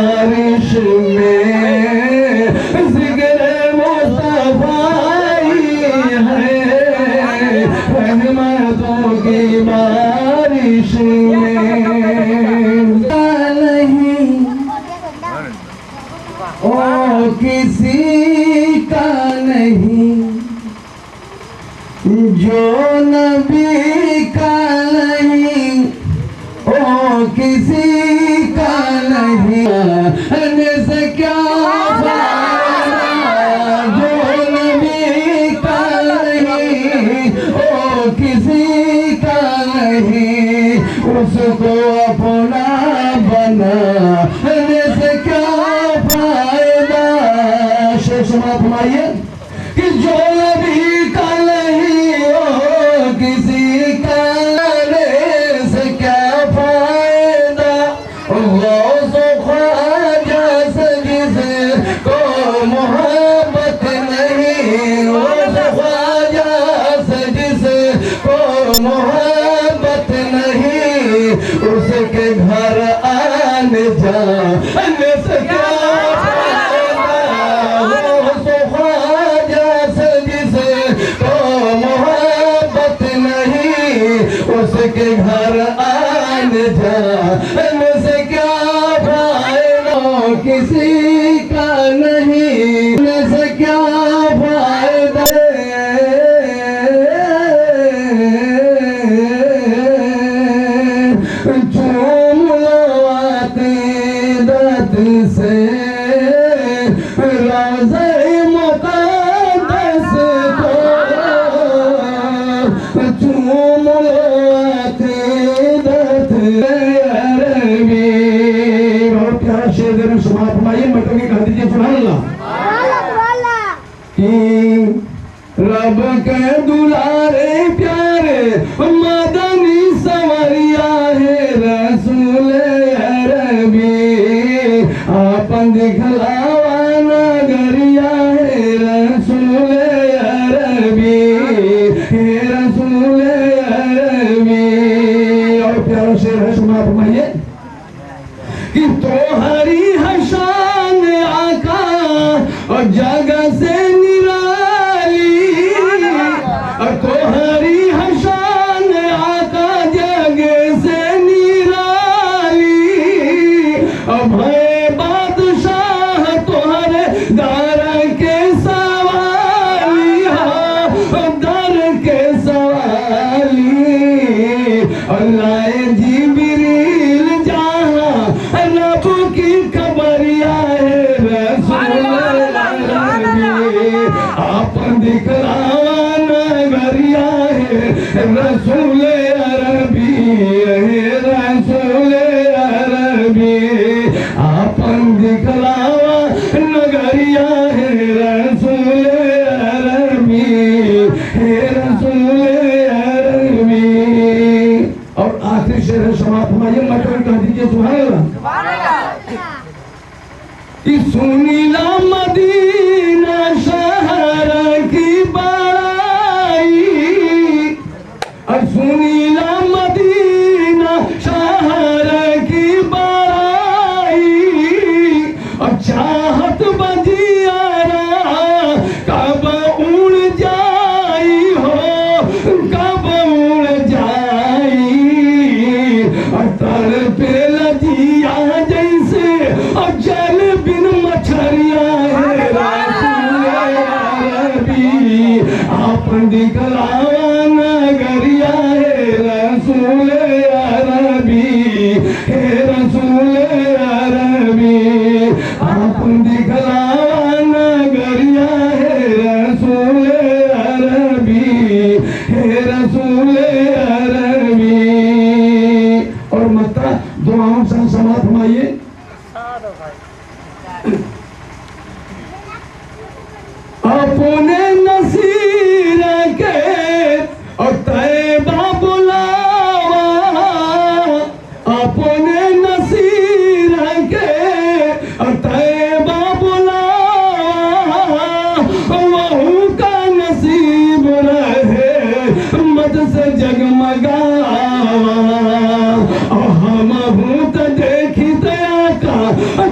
بارش میں ذکر مصطفیٰ ہے، رحمتوں کی بارش میں نہیں اور کسی کا نہیں، جو نبی کا نہیں او کسی کا نہیں، رہنے سے کیا فائدہ، جو نبی کا نہیں او کسی کا نہیں، اس کو اپنا بنا، رہنے سے کیا فائدہ۔ شیخ سماعت فرمائیے کہ جو نبی کا نہیں ہو کسی کا لینے سے کیا فائدہ، غوث و خواجہ سے جس کو محبت نہیں، غوث و خواجہ سے جس کو محبت نہیں، اس کے گھر آنے جانے سے کیا اس کے گھر آنے جانے سے کیا فائدہ، کسی کا نہیں سے کیا فائدہ۔ چوم لو عقیدت سے روضہ مقدس کو، چوم لو عقیدت عربی۔ بہت پیارا شعر دے رہے سماعت فرمائیے، مٹو کی کہہ دیجئے سبحان اللہ۔ کہ رب کے دلارے پیارے مدنی سوریا ہے رسول عربی، آپن دکھلاوا نگریا ہے رسول عربی، ہے رسول عربی۔ اور پیارا شعر ہے سماعت فرمائیے کہ توہری ہے شان آقا اور جگہ سے نرالی، اور توہری ہے شان آقا جگہ سے نرالی، اور بھائی بادشاہ توہرے دار کے سوالی، در کے سوالی، اللہ جبریل جہاں رب کی خبریا ہے رسول عربی، آپن دکھلاوا نگریا ہے رسول عربی، ہے رسول عربی، آپن دکھلاوا نگریا ہے رسول عربی، ہے رسول عربی۔ اور آخری شعر ہے سماعت فرمائیے، مٹو کہہ دیجئے سبحان اللہ۔ کہ سنیلا مدینہ شہر کی بڑائی، اور سنیلا مدینہ شہر کی بڑائی، اور چاہت بجیارا کب اڑ جائی ہو، کب اڑ جائی، اور تر پہ لجیا جیسے اور جل بن مچھریا ہے رسول عربی، آپن دکھلاوا نگریا ہے رسول عربی، ہے رسول عربی، آپن دکھلاوا نگریا ہے رسول عربی، ہے رسول عربی۔ اور مطلع دعاؤں سے سماعت فرمائیے۔ اپنے نصیر کے اور طیبہ بلاوا، اپنے نصیر کے اور طیبہ بلاوا، وہو کا نصیب رہے مد سے جگمگاوا، اور ہم ہوں تو دیکھی تیا کا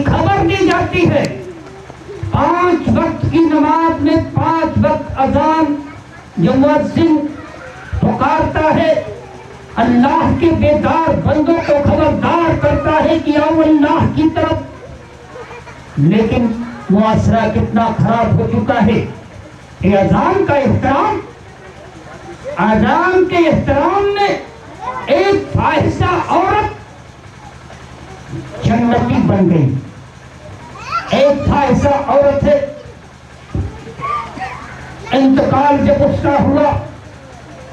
کی خبر دی جاتی ہے. 5 وقت کی نماز میں 5 وقت اذان جو مؤذن پکارتا ہے اللہ کے بیدار بندوں کو خبردار کرتا ہے کہ آؤ اللہ کی طرف. لیکن معاشرہ کتنا خراب ہو چکا ہے. یہ اذان کا احترام، اذان کے احترام میں ایک فاحشہ عورت جنتی بن گئی. ایک فاحشہ عورت ہے، انتقال جب اس کا ہوا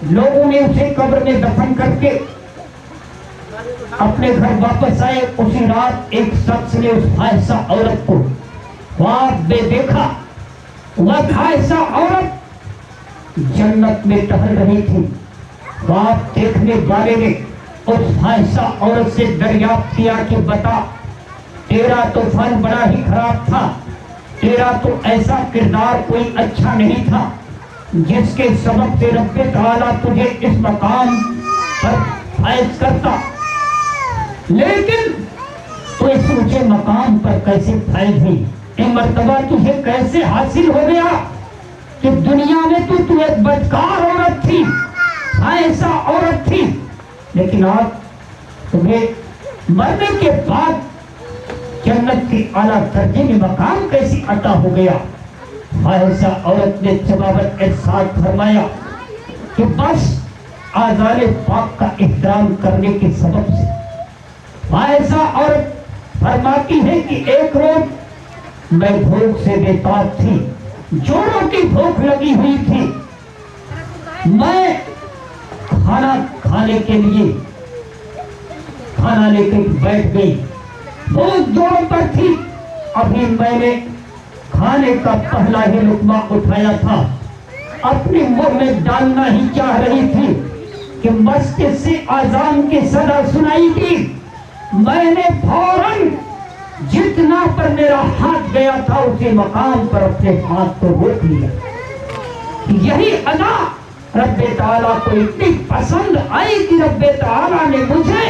لوگوں نے اسے قبر میں دفن کر کے اپنے گھر واپس آئے. اسی رات ایک شخص نے اس فاحشہ عورت کو خواب میں دیکھا. وہ فاحشہ عورت جنت میں ٹہل رہی تھی. خواب دیکھنے والے نے اس فاحشہ عورت سے دریافت کیا کہ بتا، تیرا تو فن بڑا ہی خراب تھا، تیرا تو ایسا کردار کوئی اچھا نہیں تھا جس کے سبب سے رب تعالیٰ تجھے اس مقام پر فائز کرتا، لیکن تو اس اونچے مقام پر کیسے فائز ہوئی؟ یہ مرتبہ تجھے کیسے حاصل ہو گیا کہ دنیا میں تو ایک بدکار عورت تھی، ایسا عورت تھی، لیکن آج تمہیں مرنے کے بعد جنت کی اعلیٰ درجے میں مقام کیسے عطا ہو گیا؟ فاحشہ عورت نے جواباً ارشاد فرمایا کہ بس آذان پاک کا احترام کرنے کے سبب سے. فاحشہ عورت فرماتی ہے کہ ایک روز میں بھوک سے بےتاب تھی، جوڑوں کی بھوک لگی ہوئی تھی. میں کھانا کھانے کے لیے کھانا لے کے بیٹھ گئی. بہت جوڑوں پر تھی. ابھی میں نے کھانے کا پہلا ہی لقمہ اٹھایا تھا، اپنے منہ میں ڈالنا ہی چاہ رہی تھی کہ مسجد سے اذان کی صدا سنائی دی. میں نے فوراً جتنا پر میرا ہاتھ گیا تھا اسی مقام پر اپنے ہاتھ کو روک لیا. یہی ادا رب تعالیٰ کو اتنی پسند آئی کہ رب تعالیٰ نے مجھے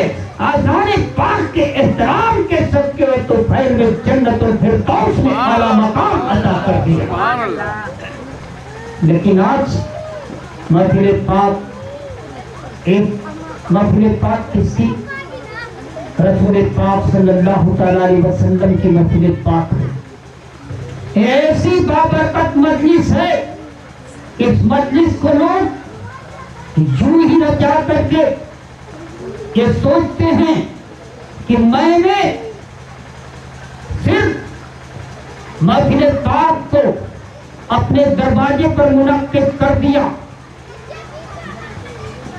آذان پاک کے احترام کے صدقے تو پھر میں جنت الفردوس میں اعلیٰ مقام عطا کر دیا. لیکن آج محفل پاک، ایک محفل پاک کس کی؟ رسول پاک صلی اللہ تعالیٰ علیہ وسلم کی محفل پاک ہے. ایسی بابرکت مجلس ہے، اس مجلس کو لوگ یوں ہی نہ جا کر کے یہ سوچتے ہیں کہ میں نے صرف محفل پاک کو اپنے دروازے پر منعقد کر دیا.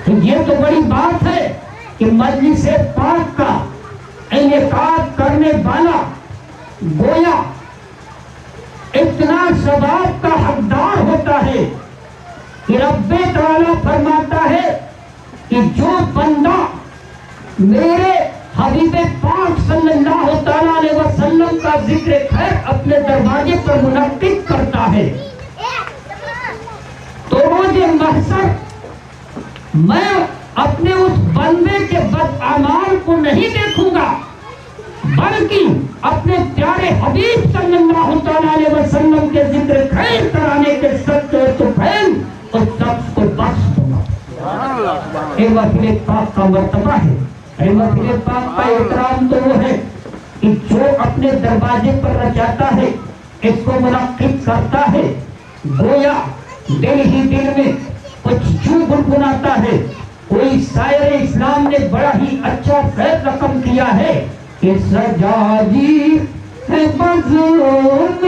تو یہ تو بڑی بات ہے کہ مجلس پاک کا انعقاد کرنے والا گویا اتنا ثواب کا حقدار ہوتا ہے کہ رب تعالیٰ فرماتا ہے کہ جو بندہ میرے حبیب پاک صلی اللہ تعالیٰ علیہ وسلم کا ذکر خیر اپنے دروازے پر منعقد کرتا ہے تو روز محشر میں اپنے اس بندے کے بدعمال کو نہیں دیکھوں گا، بلکہ اپنے پیارے حبیب صلی اللہ تعالیٰ علیہ وسلم کے ذکر خیر کرانے کے صدقے تو پھیل اور شخص کو بخش دوں گا. اے محفل پاک کا مرتبہ ہے، اے محفل پاک کا احترام تو وہ ہے کہ جو اپنے دروازے پر رچاتا ہے، اس کو منعقد کرتا ہے، گویا دل ہی دل میں کچھ جو گنگناتا ہے. کوئی شاعر اسلام نے بڑا ہی اچھا خیر رقم کیا ہے کہ سجادی ہے بزم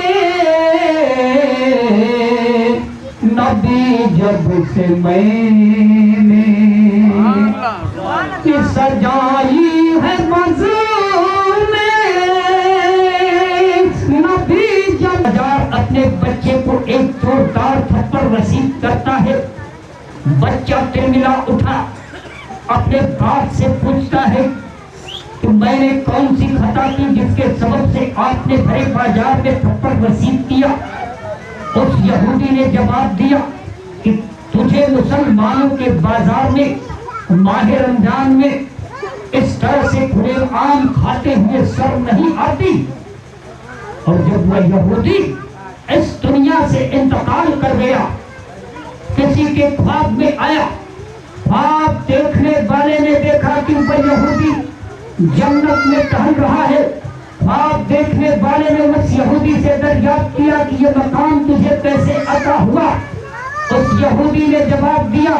نبی جب سے میں نے کہ سجائی ہے بزم نبی جب اپنے بچے کو ایک زوردار تھپڑ رسید کرتا ہے. بچہ ترملا اٹھا اپنے باپ سے پوچھتا ہے کہ میں نے کون سی خطا کی جس کے سبب سے آپ نے بھرے بازار میں تھپڑ رسید کیا؟ اس یہودی نے جواب دیا کہ تجھے مسلمانوں کے بازار میں ماہ رمضان میں اس طرح سے کھلے عام کھاتے ہوئے شرم نہیں آتی؟ اور جب وہ یہودی اس دنیا سے انتقال کر گیا، کسی کے خواب میں آیا، خواب دیکھنے والے نے دیکھا کہ وہ یہودی جنت میں ٹہل رہا ہے۔ خواب دیکھنے والے نے اس یہودی سے دریافت کیا کہ یہ مقام تجھے کیسے عطا ہوا؟ اس یہودی نے جواب دیا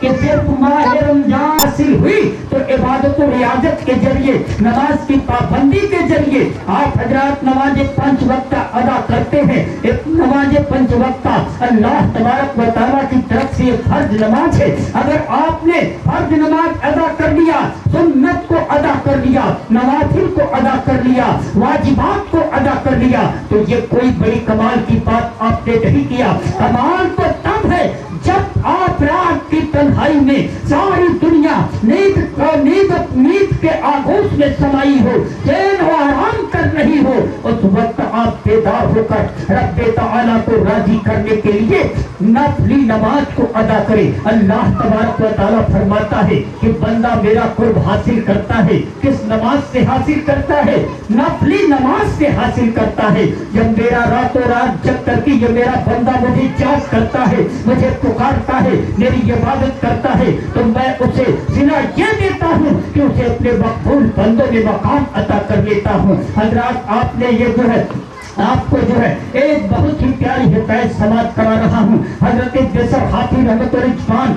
کہ صرف ماہ رمضان حاصل ہوئی تو عبادت و ریاضت کے ذریعے، نماز کی پابندی کے ذریعے آپ حضرات نماز 5 وقتہ ادا کرتے ہیں۔ ایک نماز 5 وقتہ اللہ تبارک و تعالیٰ کی طرف سے ایک فرض نماز ہے۔ اگر آپ نے فرض نماز ادا کر لیا، سنت کو ادا کر لیا، نوافل کو ادا کر لیا، واجبات کو ادا کر لیا، تو یہ کوئی بڑی کمال کی بات آپ نے نہیں کیا۔ کمال تو تب ہے جب آپ رات کی تنہائی میں ساری دنیا نیند کے آغوش میں سمائی ہو، چین و آرام کر رہی ہو، اس وقت آپ بیدار ہو کر رب تعالیٰ کو راضی کرنے کے لیے نفلی نماز کو ادا کرے۔ اللہ تبارک و تعالیٰ فرماتا ہے کہ بندہ میرا قرب حاصل کرتا ہے، کس نماز سے حاصل کرتا ہے؟ نفلی نماز سے حاصل کرتا ہے۔ جب میرا راتوں رات جگ کر کے یہ میرا بندہ مجھے یاد کرتا ہے، مجھے پکارتا ہے، میری عبادت کرتا ہے، تو میں اسے صلہ یہ دیتا ہوں کہ اسے اپنے مقبول بندوں میں مقام عطا کر لیتا ہوں۔ حضرات آپ نے یہ جو ہے آپ کو جو ہے ایک بہت ہی پیاری ہدایت سماعت کرا رہا ہوں۔ حضرت بسر حافظ رحمت رضوان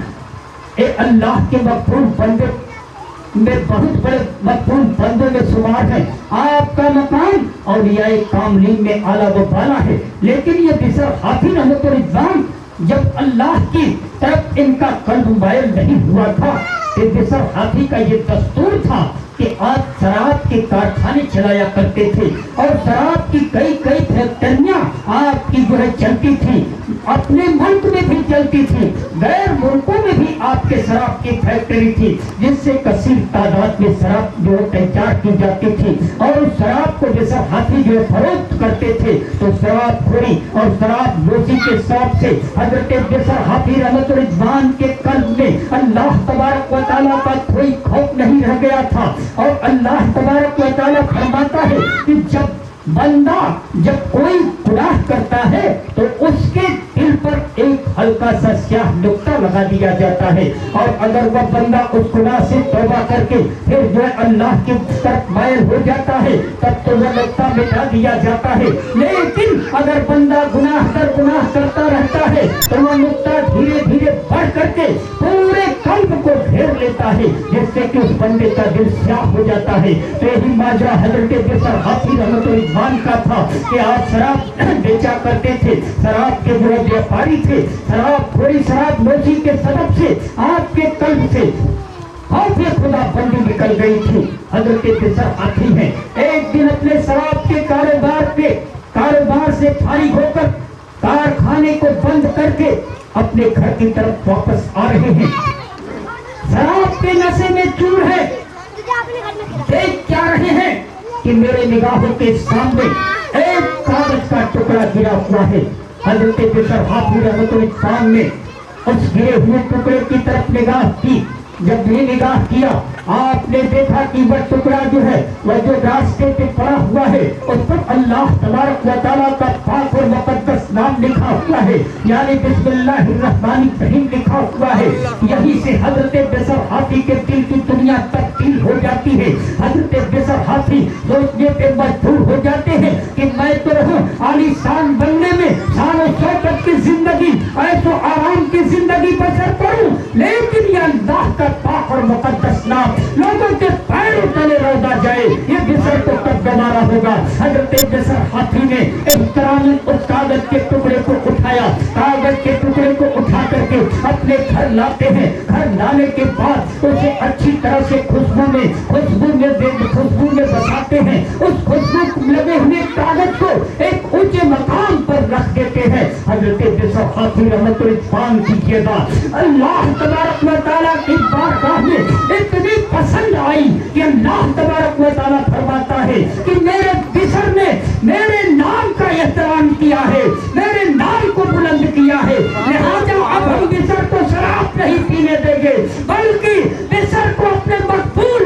اللہ کے مقبول بندے میں بہت بڑے مقبول بندوں میں شمار ہیں۔ آپ کا مقام اولیاء کاملین میں اعلیٰ و بالا ہے، لیکن یہ بسر حافظ رحمت رضوان جب اللہ کی طرف ان کا قلب مائل نہیں ہوا تھا، کہ بسر حافظ کا یہ دستور تھا کہ آپ شراب کے کارخانے چلایا کرتے تھے، اور شراب کی کئی فیکٹریاں آپ کی جو ہے چلتی تھی، اپنے ملک میں بھی چلتی تھی، غیر ملکوں میں بھی آپ کے شراب کی فیکٹری تھی، جس سے کثیر تعداد میں شراب جو ہے تیار کی جاتی تھی، اور اس شراب کو بسر حافظ جو ہے فروخت کرتے تھے۔ تو شراب خوری اور شراب نوشی کے شوق سے حضرت بسر حافظ رحمت رضوان کے قلب میں اللہ تبارک و تعالیٰ کا کوئی خوف نہیں رہ گیا تھا، اور اللہ تبارک و تعالیٰ فرماتا ہے کہ جب کوئی گناہ کرتا ہے تو اس کے دل پر ایک ہلکا سا سیاہ نقطہ لگا دیا جاتا ہے، اور اگر وہ بندہ اس گناہ سے توبہ کر کے پھر جو ہے اللہ کی طرف مائل ہو جاتا ہے، تب تو وہ نقطہ مٹا دیا جاتا ہے۔ لیکن اگر بندہ گناہ در گناہ کرتا رہتا ہے تو وہ نقطہ دھیرے دھیرے بڑھ کر کے پورے قلب کو گھیر لیتا ہے، جس سے کہ اس بندے کا دل سیاہ ہو جاتا ہے۔ تو یہی ماجرا حضرت بسر حافظ رحمت رضوان کا تھا کہ آپ شراب بیچا کرتے تھے، شراب کے جو ہے ویاپاری تھے، شراب خوری شراب نوشی کے سبب سے آپ کے قلب سے خوف خدا بندی نکل گئی تھی۔ حضرت بسر حافظ ہیں ایک دن اپنے شراب کے کاروبار سے فارغ ہو کر کارخانے کو بند کر کے اپنے گھر کی طرف واپس آ رہے ہیں۔ شراب کے نشے میں چور ہے، دیکھ کیا رہے ہیں کہ میرے نگاہوں کے سامنے ایک کاغذ کا ٹکڑا گرا ہوا ہے۔ حضرت بسر حافظ رحمت رضوان نے اس گرے ہوئے ٹکڑے کی طرف نگاہ کی۔ جب یہ نگاہ کیا آپ نے دیکھا کہ وہ ٹکڑا جو ہے وہ جو راستے پہ پڑا ہوا ہے اس پر اللہ تبارک و تعالیٰ کا پاک اور مقدس نام لکھا ہوا ہے، یعنی بسم اللہ الرحمن الرحیم لکھا ہوا ہے۔ یہی سے حضرت بسر حافظ کے دل کی دنیا تبدیل ہو جاتی ہے۔ حضرت بسر حافظ سوچنے پہ مجبور ہو جاتے ہیں کہ میں تو رہوں عالی شان بننے میں، شان و شوکت کی زندگی، عیش و آرام کی زندگی بسر کروں، لیکن یہ اللہ کا پاک اور مقدس نام لوگوں کے پیروں تلے رودا جائے، یہ بسر تو کب گوارا ہوگا۔ حضرت بسر حافظ نے احترام اس کاغذ کے ٹکڑے کو اٹھایا، کاغذ کے ٹکڑے کو اٹھا کر کے اپنے گھر لاتے ہیں۔ گھر لانے کے بعد اسے اچھی طرح سے خوشبو میں بساتے ہیں۔ اس خوشبو لگے ہوئے کاغذ کو ایک اونچے مقام پر رکھ دیتے ہیں۔ حضرت بسر حافظ رحمت رضوان کی یہ بات اللہ تبارک و تعالیٰ کی بارگاہ میں اتنی پسند آئی کہ اللہ تبارک و تعالیٰ فرماتا ہے کہ میرے بسر نے میرے نام کا احترام کیا ہے، میرے نام کو بلند کیا ہے، لہذا اب ہم بسر کو شراب نہیں پینے دیں گے، بلکہ بسر کو اپنے مقبول